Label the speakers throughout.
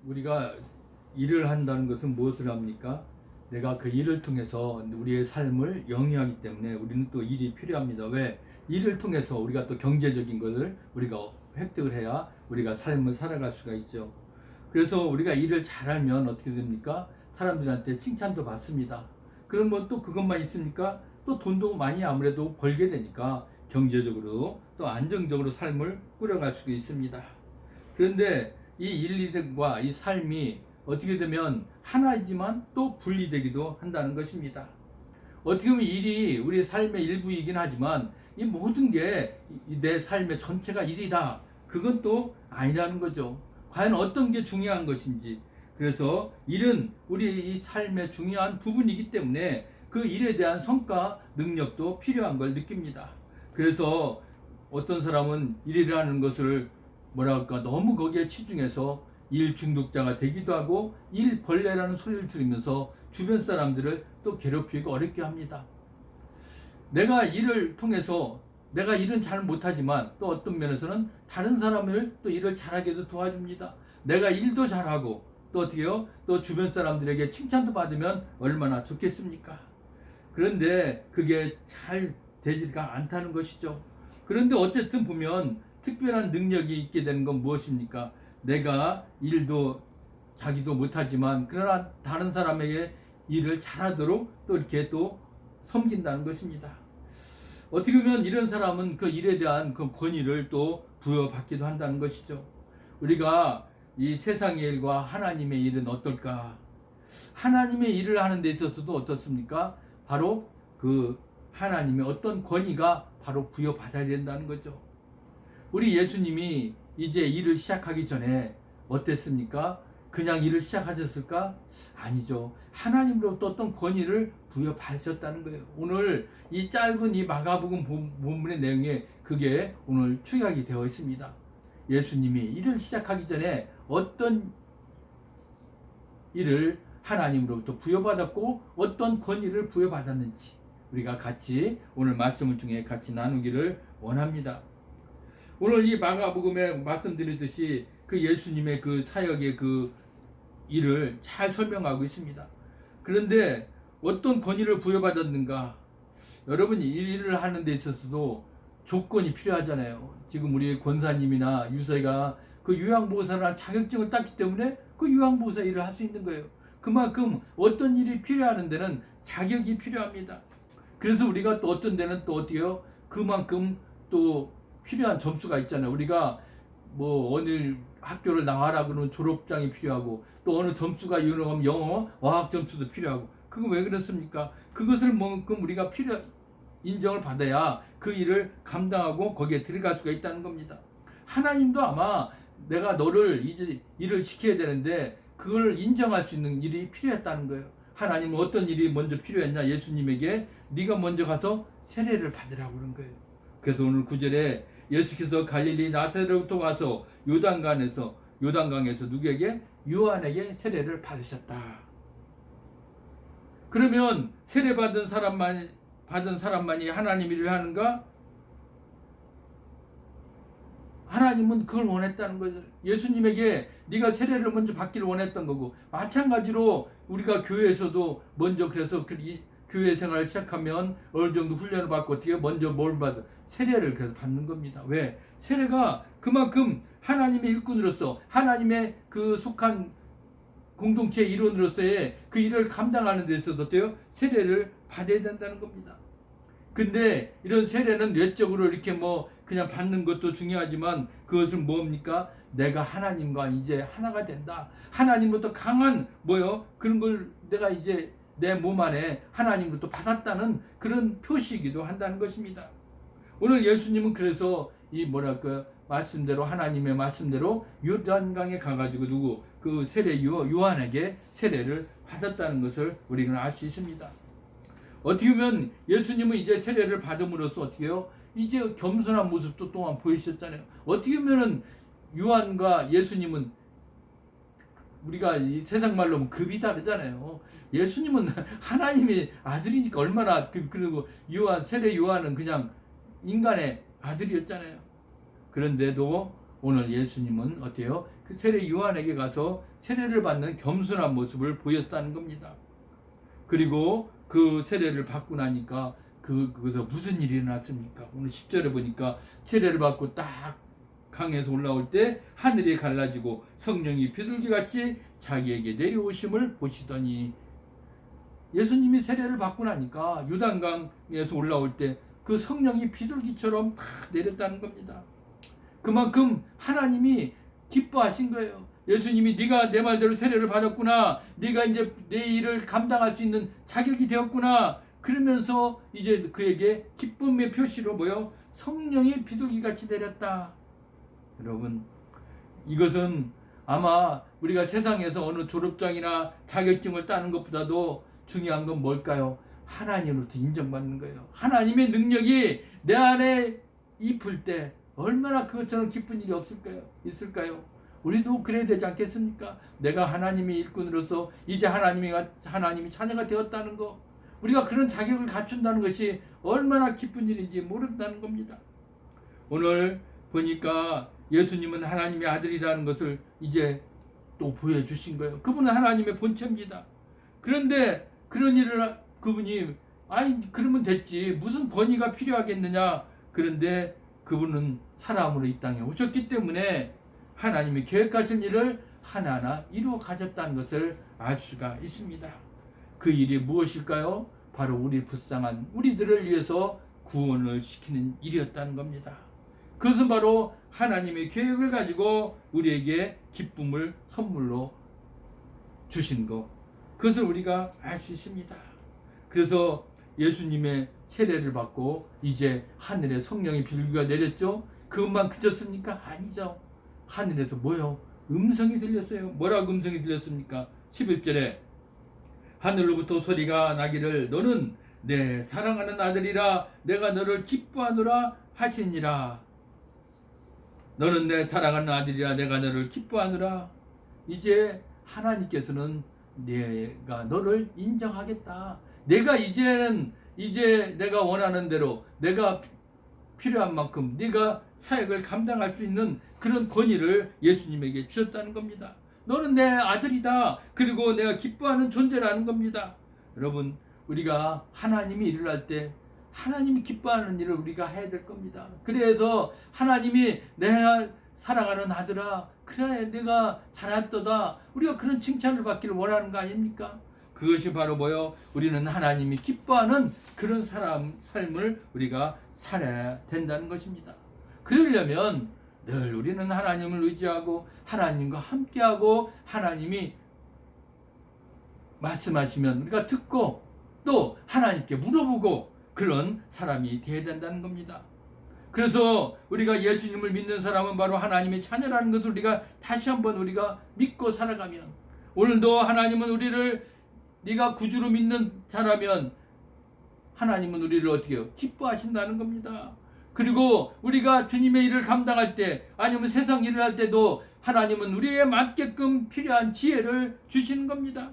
Speaker 1: 우리가 일을 한다는 것은 무엇을 합니까? 내가 그 일을 통해서 우리의 삶을 영위하기 때문에 우리는 또 일이 필요합니다. 왜? 일을 통해서 우리가 또 경제적인 것을 우리가 획득을 해야 우리가 삶을 살아갈 수가 있죠. 그래서 우리가 일을 잘하면 어떻게 됩니까? 사람들한테 칭찬도 받습니다. 그러면 또 그것만 있습니까? 또 돈도 많이 아무래도 벌게 되니까 경제적으로 또 안정적으로 삶을 꾸려갈 수가 있습니다. 그런데 이 일과 이 삶이 어떻게 되면 하나이지만 또 분리되기도 한다는 것입니다. 어떻게 보면 일이 우리 삶의 일부이긴 하지만 이 모든 게 내 삶의 전체가 일이다. 그건 또 아니라는 거죠. 과연 어떤 게 중요한 것인지. 그래서 일은 우리 이 삶의 중요한 부분이기 때문에 그 일에 대한 성과, 능력도 필요한 걸 느낍니다. 그래서 어떤 사람은 일을 하는 것을 뭐랄까 너무 거기에 치중해서 일 중독자가 되기도 하고 일벌레라는 소리를 들으면서 주변 사람들을 또 괴롭히고 어렵게 합니다. 내가 일을 통해서 내가 일은 잘 못하지만 또 어떤 면에서는 다른 사람을 또 일을 잘하게도 도와줍니다. 내가 일도 잘하고 또 어떻게요? 또 주변 사람들에게 칭찬도 받으면 얼마나 좋겠습니까? 그런데 그게 잘 되지가 않다는 것이죠. 그런데 어쨌든 보면 특별한 능력이 있게 되는 건 무엇입니까? 내가 일도 자기도 못하지만 그러나 다른 사람에게 일을 잘하도록 또 이렇게 또 섬긴다는 것입니다. 어떻게 보면 이런 사람은 그 일에 대한 그 권위를 또 부여받기도 한다는 것이죠. 우리가 이 세상의 일과 하나님의 일은 어떨까? 하나님의 일을 하는 데 있어서도 어떻습니까? 바로 그 하나님의 어떤 권위가 바로 부여받아야 된다는 거죠. 우리 예수님이 이제 일을 시작하기 전에 어땠습니까? 그냥 일을 시작하셨을까? 아니죠. 하나님으로부터 어떤 권위를 부여받으셨다는 거예요. 오늘 이 짧은 이 마가복음 본문의 내용에 그게 오늘 축약이 되어 있습니다. 예수님이 일을 시작하기 전에 어떤 일을 하나님으로부터 부여받았고 어떤 권위를 부여받았는지 우리가 같이 오늘 말씀을 통해 같이 나누기를 원합니다. 오늘 이 마가복음에 말씀드렸듯이 그 예수님의 그 사역의 그 일을 잘 설명하고 있습니다. 그런데 어떤 권위를 부여받았는가? 여러분이 일을 하는 데 있어서도 조건이 필요하잖아요. 지금 우리 권사님이나 유서가 그 요양보호사라는 자격증을 땄기 때문에 그 요양보호사 일을 할 수 있는 거예요. 그만큼 어떤 일이 필요한 데는 자격이 필요합니다. 그래서 우리가 또 어떤 데는 또 어때요? 그만큼 또 필요한 점수가 있잖아요. 우리가 뭐 어느 학교를 나와라 그러면 졸업장이 필요하고 또 어느 점수가 이루어가면 영어, 어학 점수도 필요하고 그건 왜 그렇습니까? 그것을 만큼 우리가 인정을 받아야 그 일을 감당하고 거기에 들어갈 수가 있다는 겁니다. 하나님도 아마 내가 너를 이제 일을 시켜야 되는데 그걸 인정할 수 있는 일이 필요했다는 거예요. 하나님은 어떤 일이 먼저 필요했냐? 예수님에게 네가 먼저 가서 세례를 받으라고 그런 거예요. 그래서 오늘 9절에 예수께서 갈릴리 나사렛부터 와서 요단강에서 누구에게? 요한에게 세례를 받으셨다. 그러면 세례 받은 사람만이 하나님 일을 하는가? 하나님은 그걸 원했다는 거죠. 예수님에게 네가 세례를 먼저 받기를 원했던 거고 마찬가지로 우리가 교회에서도 먼저 그래서 교회 생활을 시작하면 어느 정도 훈련을 받고 어떻게 먼저 뭘 받아? 세례를 그래서 받는 겁니다. 왜? 세례가 그만큼 하나님의 일꾼으로서 하나님의 그 속한 공동체 일원으로서의 그 일을 감당하는 데 있어서 어때요? 세례를 받아야 된다는 겁니다. 근데 이런 세례는 외적으로 이렇게 뭐 그냥 받는 것도 중요하지만 그것은 뭡니까? 내가 하나님과 이제 하나가 된다. 하나님부터 강한 그런 걸 내가 이제 내 몸 안에 하나님으로부터 받았다는 그런 표시이기도 한다는 것입니다. 오늘 예수님은 그래서 이 말씀대로 하나님의 말씀대로 요단강에 가가지고 그 세례 요한에게 세례를 받았다는 것을 우리는 알 수 있습니다. 어떻게 보면 예수님은 이제 세례를 받음으로써 어떻게요? 이제 겸손한 모습도 또한 보이셨잖아요. 어떻게 보면은 요한과 예수님은 우리가 이 세상 말로 하면 급이 다르잖아요. 예수님은 하나님의 아들이니까 얼마나 그리고 세례 요한은 그냥 인간의 아들이었잖아요. 그런데도 오늘 예수님은 어때요? 그 세례 요한에게 가서 세례를 받는 겸손한 모습을 보였다는 겁니다. 그리고 그 세례를 받고 나니까 그것서 무슨 일이 일어났습니까? 오늘 10절에 보니까 세례를 받고 딱 강에서 올라올 때 하늘이 갈라지고 성령이 비둘기같이 자기에게 내려오심을 보시더니, 예수님이 세례를 받고 나니까 요단강에서 올라올 때 그 성령이 비둘기처럼 탁 내렸다는 겁니다. 그만큼 하나님이 기뻐하신 거예요. 예수님이 네가 내 말대로 세례를 받았구나, 네가 이제 내 일을 감당할 수 있는 자격이 되었구나, 그러면서 이제 그에게 기쁨의 표시로 뭐요? 성령이 비둘기같이 내렸다. 여러분, 이것은 아마 우리가 세상에서 어느 졸업장이나 자격증을 따는 것보다도 중요한 건 뭘까요? 하나님으로부터 인정받는 거예요. 하나님의 능력이 내 안에 입을 때 얼마나 그것처럼 기쁜 일이 있을까요? 우리도 그래야 되지 않겠습니까? 내가 하나님의 일꾼으로서 이제 하나님이 자녀가 되었다는 거, 우리가 그런 자격을 갖춘다는 것이 얼마나 기쁜 일인지 모른다는 겁니다. 오늘 보니까 예수님은 하나님의 아들이라는 것을 이제 또 보여주신 거예요. 그분은 하나님의 본체입니다. 그런데 그런 일을 그분이 그러면 됐지, 무슨 권위가 필요하겠느냐. 그런데 그분은 사람으로 이 땅에 오셨기 때문에 하나님이 계획하신 일을 하나하나 이루어 가졌다는 것을 알 수가 있습니다. 그 일이 무엇일까요? 바로 우리 불쌍한 우리들을 위해서 구원을 시키는 일이었다는 겁니다. 그것은 바로 하나님의 계획을 가지고 우리에게 기쁨을 선물로 주신 것, 그것을 우리가 알 수 있습니다. 그래서 예수님의 세례를 받고 이제 하늘에 성령의 비둘기가 내렸죠. 그것만 그쳤습니까? 아니죠. 하늘에서 뭐요? 음성이 들렸어요. 뭐라고 음성이 들렸습니까? 11절에 하늘로부터 소리가 나기를 너는 내 사랑하는 아들이라 내가 너를 기뻐하노라 하시니라. 너는 내 사랑하는 아들이라 내가 너를 기뻐하노라. 이제 하나님께서는 내가 너를 인정하겠다. 내가 이제 내가 원하는 대로, 내가 필요한 만큼 네가 사역을 감당할 수 있는 그런 권위를 예수님에게 주셨다는 겁니다. 너는 내 아들이다. 그리고 내가 기뻐하는 존재라는 겁니다. 여러분, 우리가 하나님이 일을 할 때 하나님이 기뻐하는 일을 우리가 해야 될 겁니다. 그래서 하나님이 내가 사랑하는 아들아, 그래 내가 잘했도다, 우리가 그런 칭찬을 받기를 원하는 거 아닙니까? 그것이 바로 뭐요? 우리는 하나님이 기뻐하는 그런 삶을 우리가 살아야 된다는 것입니다. 그러려면 늘 우리는 하나님을 의지하고 하나님과 함께하고 하나님이 말씀하시면 우리가 듣고 또 하나님께 물어보고 그런 사람이 되어야 된다는 겁니다. 그래서 우리가 예수님을 믿는 사람은 바로 하나님의 자녀라는 것을 우리가 다시 한번 우리가 믿고 살아가면, 오늘도 하나님은 우리를 네가 구주로 믿는 자라면 하나님은 우리를 어떻게 해요? 기뻐하신다는 겁니다. 그리고 우리가 주님의 일을 감당할 때 아니면 세상 일을 할 때도 하나님은 우리에 맞게끔 필요한 지혜를 주시는 겁니다.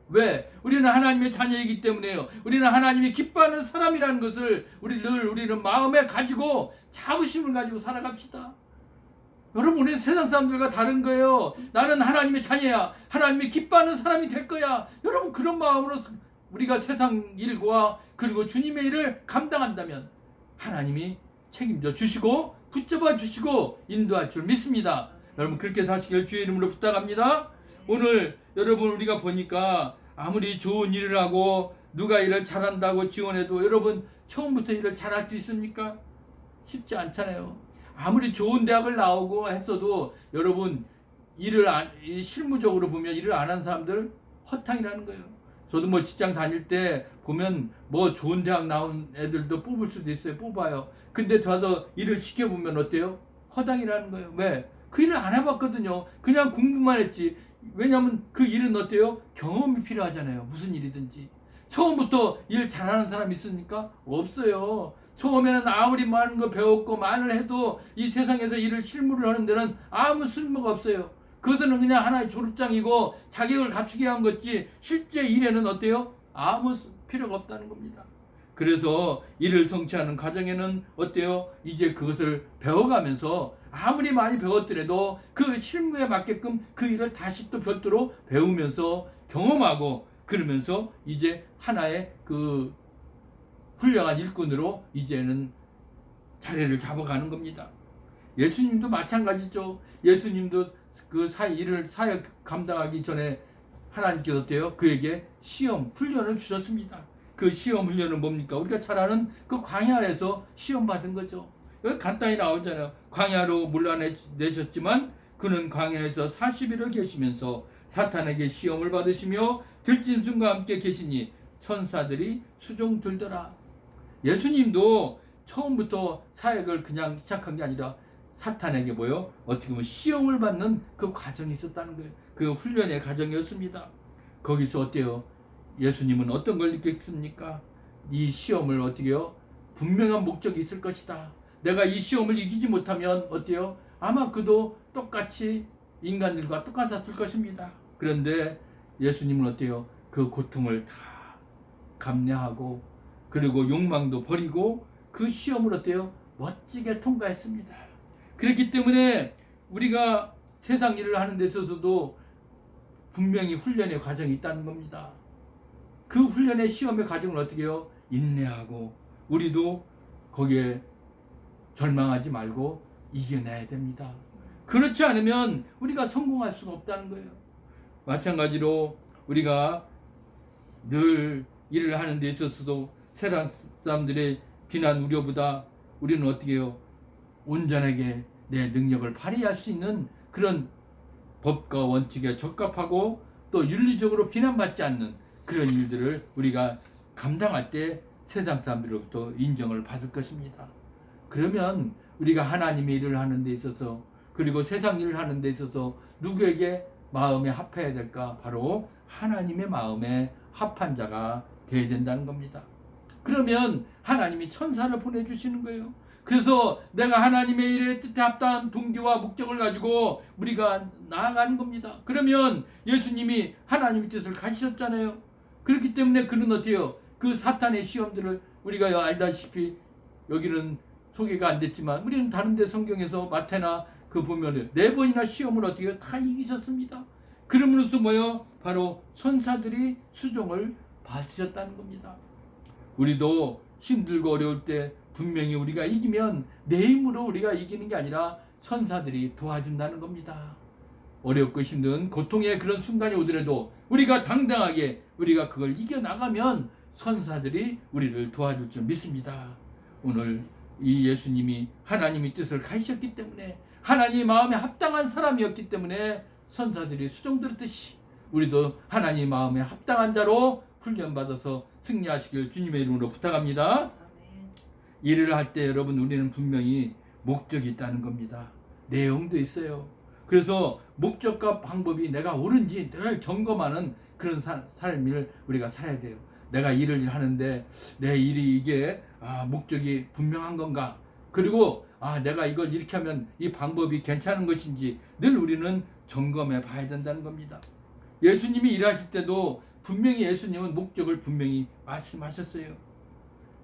Speaker 1: 왜? 우리는 하나님의 자녀이기 때문에요. 우리는 하나님이 기뻐하는 사람이라는 것을 우리는 마음에 가지고 자부심을 가지고 살아갑시다. 여러분, 우리는 세상 사람들과 다른 거예요. 나는 하나님의 자녀야. 하나님이 기뻐하는 사람이 될 거야. 여러분, 그런 마음으로 우리가 세상 일과 그리고 주님의 일을 감당한다면 하나님이 책임져 주시고 붙잡아 주시고 인도할 줄 믿습니다. 여러분, 그렇게 사시길 주의 이름으로 부탁합니다. 오늘 여러분, 우리가 보니까 아무리 좋은 일을 하고 누가 일을 잘한다고 지원해도 여러분 처음부터 일을 잘할 수 있습니까? 쉽지 않잖아요. 아무리 좋은 대학을 나오고 했어도 여러분 실무적으로 보면 일을 안 한 사람들 허탕이라는 거예요. 저도 뭐 직장 다닐 때 보면 뭐 좋은 대학 나온 애들도 뽑을 수도 있어요. 뽑아요. 근데 가서 일을 시켜보면 어때요? 허당이라는 거예요. 왜? 그 일을 안 해봤거든요. 그냥 공부만 했지. 왜냐하면 그 일은 어때요? 경험이 필요하잖아요. 무슨 일이든지. 처음부터 일 잘하는 사람 있습니까? 없어요. 처음에는 아무리 많은 거 배웠고 말을 해도 이 세상에서 일을 실무를 하는 데는 아무 쓸모가 없어요. 그것은 그냥 하나의 졸업장이고 자격을 갖추게 한 거지 실제 일에는 어때요? 아무 필요가 없다는 겁니다. 그래서 일을 성취하는 과정에는 어때요? 이제 그것을 배워가면서 아무리 많이 배웠더라도 그 실무에 맞게끔 그 일을 다시 또 별도로 배우면서 경험하고 그러면서 이제 하나의 그 훌륭한 일꾼으로 이제는 자리를 잡아가는 겁니다. 예수님도 마찬가지죠. 예수님도 그 일을 사역 감당하기 전에 하나님께서 어때요? 그에게 시험, 훈련을 주셨습니다. 그 시험 훈련은 뭡니까? 우리가 잘 아는 그 광야에서 시험 받은 거죠. 여기 간단히 나오잖아요. 광야로 몰라내셨지만 그는 광야에서 40일을 계시면서 사탄에게 시험을 받으시며 들짐승과 함께 계시니 천사들이 수종 들더라. 예수님도 처음부터 사역을 그냥 시작한 게 아니라 사탄에게 뭐요? 어떻게 보면 시험을 받는 그 과정이 있었다는 거예요. 그 훈련의 과정이었습니다. 거기서 어때요? 예수님은 어떤 걸 느꼈습니까? 이 시험을 어떻게요? 분명한 목적이 있을 것이다. 내가 이 시험을 이기지 못하면 어때요? 아마 그도 똑같이 인간들과 똑같았을 것입니다. 그런데 예수님은 어때요? 그 고통을 다 감내하고 그리고 욕망도 버리고 그 시험을 어때요? 멋지게 통과했습니다. 그렇기 때문에 우리가 세상 일을 하는 데 있어서도 분명히 훈련의 과정이 있다는 겁니다. 그 훈련의 시험의 과정을 어떻게 해요? 인내하고 우리도 거기에 절망하지 말고 이겨내야 됩니다. 그렇지 않으면 우리가 성공할 수가 없다는 거예요. 마찬가지로 우리가 늘 일을 하는 데 있어서도 세상 사람들의 비난 우려보다 우리는 어떻게 해요? 온전하게 내 능력을 발휘할 수 있는 그런 법과 원칙에 적합하고 또 윤리적으로 비난받지 않는 그런 일들을 우리가 감당할 때 세상 사람들로부터 인정을 받을 것입니다. 그러면 우리가 하나님의 일을 하는 데 있어서 그리고 세상 일을 하는 데 있어서 누구에게 마음에 합해야 될까? 바로 하나님의 마음에 합한 자가 되어야 된다는 겁니다. 그러면 하나님이 천사를 보내주시는 거예요. 그래서 내가 하나님의 일에 뜻에 합당한 동기와 목적을 가지고 우리가 나아가는 겁니다. 그러면 예수님이 하나님의 뜻을 가지셨잖아요. 그렇기 때문에 그는 어때요? 그 사탄의 시험들을 우리가 알다시피 여기는 소개가 안 됐지만 우리는 다른 데 성경에서 마태나 그 보면은 4번이나 시험을 어떻게 다 이기셨습니다. 그러므로써 뭐요? 바로 천사들이 수종을 받으셨다는 겁니다. 우리도 힘들고 어려울 때 분명히 우리가 이기면 내 힘으로 우리가 이기는 게 아니라 천사들이 도와준다는 겁니다. 어렵고 힘든 고통의 그런 순간이 오더라도 우리가 당당하게 우리가 그걸 이겨나가면 천사들이 우리를 도와줄 줄 믿습니다. 오늘 이 예수님이 하나님의 뜻을 가지셨기 때문에 하나님의 마음에 합당한 사람이었기 때문에 천사들이 수종들었듯이 우리도 하나님의 마음에 합당한 자로 훈련받아서 승리하시길 주님의 이름으로 부탁합니다. 일을 할 때 여러분 우리는 분명히 목적이 있다는 겁니다. 내용도 있어요. 그래서 목적과 방법이 내가 옳은지 늘 점검하는 그런 삶을 우리가 살아야 돼요. 내가 일을 하는데 내 일이 이게 목적이 분명한 건가? 그리고 내가 이걸 이렇게 하면 이 방법이 괜찮은 것인지 늘 우리는 점검해 봐야 된다는 겁니다. 예수님이 일하실 때도 분명히 예수님은 목적을 분명히 말씀하셨어요.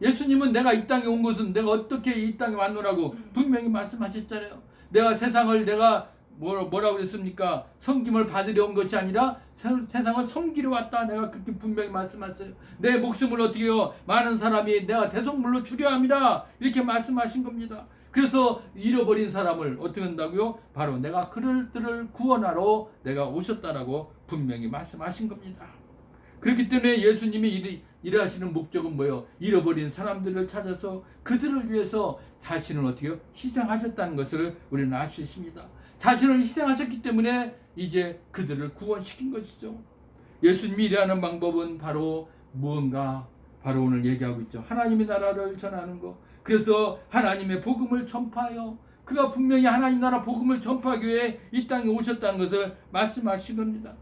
Speaker 1: 예수님은 내가 이 땅에 온 것은 내가 어떻게 이 땅에 왔노라고 분명히 말씀하셨잖아요. 내가 세상을 내가 뭐라고 그랬습니까? 섬김을 받으려 온 것이 아니라 세상을 섬기러 왔다. 내가 그렇게 분명히 말씀하셨어요. 내 목숨을 어떻게 해요? 많은 사람이 내가 대속물로 주려 합니다. 이렇게 말씀하신 겁니다. 그래서 잃어버린 사람을 어떻게 한다고요? 바로 내가 그들을 구원하러 내가 오셨다라고 분명히 말씀하신 겁니다. 그렇기 때문에 예수님이 일하시는 목적은 뭐예요? 잃어버린 사람들을 찾아서 그들을 위해서 자신을 어떻게 해요? 희생하셨다는 것을 우리는 알 수 있습니다. 자신을 희생하셨기 때문에 이제 그들을 구원시킨 것이죠. 예수님이 일하는 방법은 바로 무언가 바로 오늘 얘기하고 있죠. 하나님의 나라를 전하는 것. 그래서 하나님의 복음을 전파하여 그가 분명히 하나님 나라 복음을 전파하기 위해 이 땅에 오셨다는 것을 말씀하신 겁니다.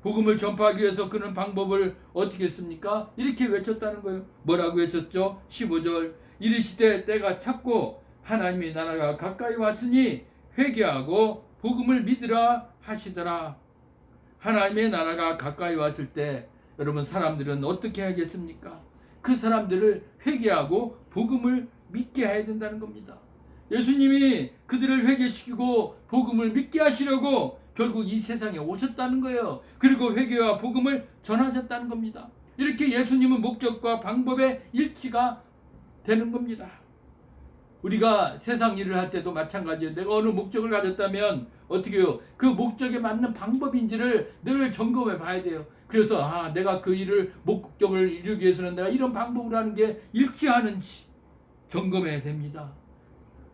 Speaker 1: 복음을 전파하기 위해서 그는 방법을 어떻게 했습니까? 이렇게 외쳤다는 거예요. 뭐라고 외쳤죠? 15절 이르시되 때가 찼고 하나님의 나라가 가까이 왔으니 회개하고 복음을 믿으라 하시더라. 하나님의 나라가 가까이 왔을 때 여러분 사람들은 어떻게 하겠습니까? 그 사람들을 회개하고 복음을 믿게 해야 된다는 겁니다. 예수님이 그들을 회개시키고 복음을 믿게 하시려고 결국 이 세상에 오셨다는 거예요. 그리고 회개와 복음을 전하셨다는 겁니다. 이렇게 예수님은 목적과 방법의 일치가 되는 겁니다. 우리가 세상 일을 할 때도 마찬가지예요. 내가 어느 목적을 가졌다면 어떻게 해요? 그 목적에 맞는 방법인지를 늘 점검해 봐야 돼요. 그래서 내가 그 일을 목적을 이루기 위해서는 내가 이런 방법으로 하는 게 일치하는지 점검해야 됩니다.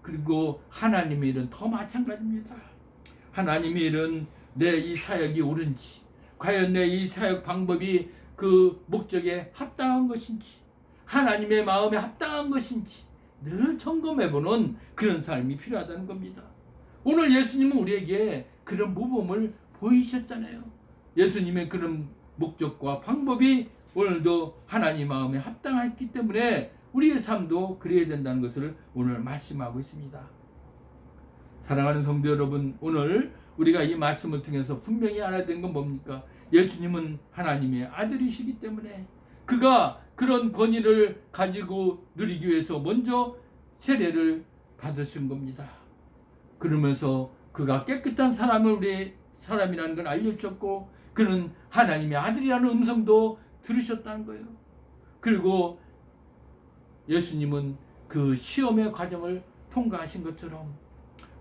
Speaker 1: 그리고 하나님의 일은 더 마찬가지입니다. 하나님의 일은 내 이 사역이 옳은지, 과연 내 이 사역 방법이 그 목적에 합당한 것인지, 하나님의 마음에 합당한 것인지 늘 점검해보는 그런 삶이 필요하다는 겁니다. 오늘 예수님은 우리에게 그런 모범을 보이셨잖아요. 예수님의 그런 목적과 방법이 오늘도 하나님 마음에 합당했기 때문에 우리의 삶도 그래야 된다는 것을 오늘 말씀하고 있습니다. 사랑하는 성도 여러분, 오늘 우리가 이 말씀을 통해서 분명히 알아야 되는 건 뭡니까? 예수님은 하나님의 아들이시기 때문에 그가 그런 권위를 가지고 누리기 위해서 먼저 세례를 받으신 겁니다. 그러면서 그가 깨끗한 우리 사람이라는 걸 알려주셨고, 그는 하나님의 아들이라는 음성도 들으셨다는 거예요. 그리고 예수님은 그 시험의 과정을 통과하신 것처럼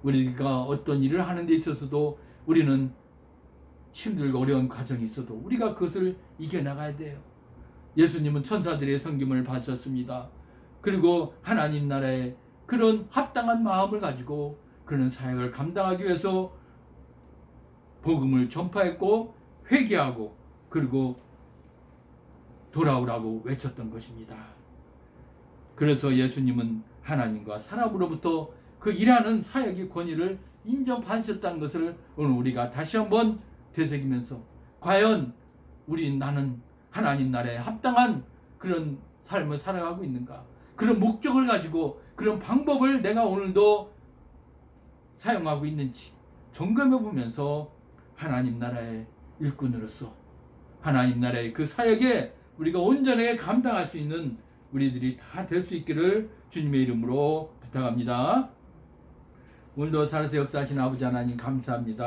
Speaker 1: 우리가 어떤 일을 하는 데 있어서도 우리는 힘들고 어려운 과정이 있어도 우리가 그것을 이겨나가야 돼요. 예수님은 천사들의 섬김을 받으셨습니다. 그리고 하나님 나라에 그런 합당한 마음을 가지고 그런 사역을 감당하기 위해서 복음을 전파했고 회개하고 그리고 돌아오라고 외쳤던 것입니다. 그래서 예수님은 하나님과 사람으로부터 그 일하는 사역의 권위를 인정받으셨다는 것을 오늘 우리가 다시 한번 되새기면서 과연 나는 하나님 나라에 합당한 그런 삶을 살아가고 있는가, 그런 목적을 가지고 그런 방법을 내가 오늘도 사용하고 있는지 점검해 보면서 하나님 나라의 일꾼으로서 하나님 나라의 그 사역에 우리가 온전하게 감당할 수 있는 우리들이 다 될 수 있기를 주님의 이름으로 부탁합니다. 오늘도 살아서 역사하신 아버지 하나님 감사합니다.